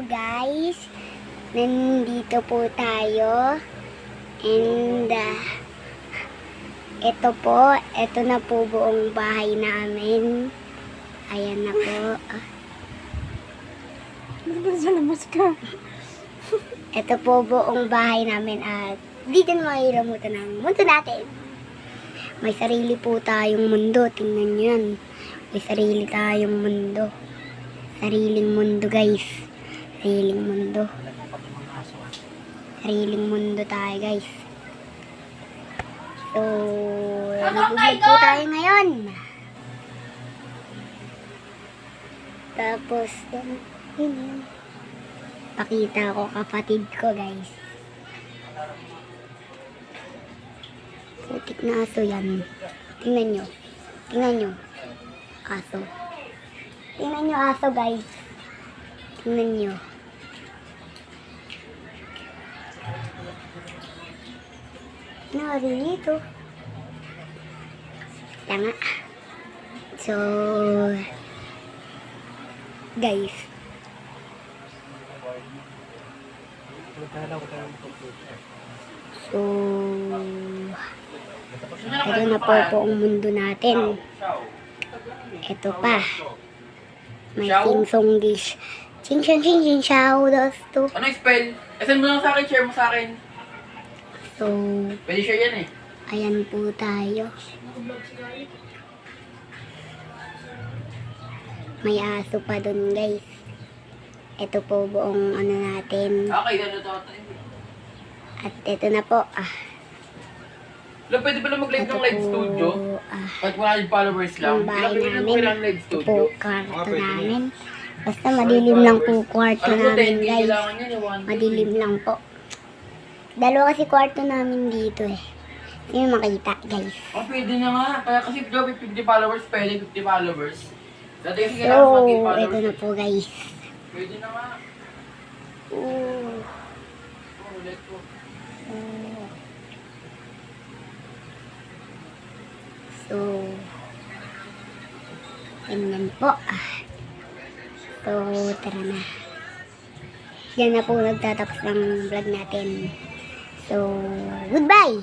guys. Nandito po tayo. And ito na po buong bahay namin. Ayan na po. Ito po buong bahay namin at dito na mahilamutan ng mundo natin. May sarili po tayong mundo. Tingnan nyo yan. May sarili tayong mundo. Sariling mundo guys. Sariling mundo. Sariling mundo tayo guys. So, nag-vlog po tayo ngayon. Tapos, yun. Pakita ko kapatid ko guys. Putik na aso yan. Tingnan nyo. Tingnan nyo. Aso. Tingnan nyo aso guys. Tingnan nyo. Dito. Tanga. So, guys. So, ito na po ang mundo natin. Ito pa. May sing-song dish. Ching-ching-ching-ching, shout-outs to. Ano yung spell? Send mo lang sa akin, share mo sa akin. So, Pwede share yan eh. ayan po tayo. May aso pa dun guys. Ito po buong ano natin. Okay, gano'n to. At ito na po. Pwede pala mag-live Ito ng live po, studio? Kahit 100 followers lang. yung bahay Ilang namin. lang live Ito studio? po kwarto namin. Basta madilim lang po kwarto Ano po, namin 10K guys. kailangan yan, 1K. Madilim lang po. Dalawa kasi kwarto namin dito eh. Hindi mo makita guys. Oh, pwede na nga. Kaya kasi daw 50 followers, pwede 50 followers. Dati kasi So, kailangan 1K ito followers. na po guys. Pwede na nga. Ooh. Oh, let's go. So, ganyan po. So, tara na. Yan na po nagtatapos ng vlog natin. So, goodbye!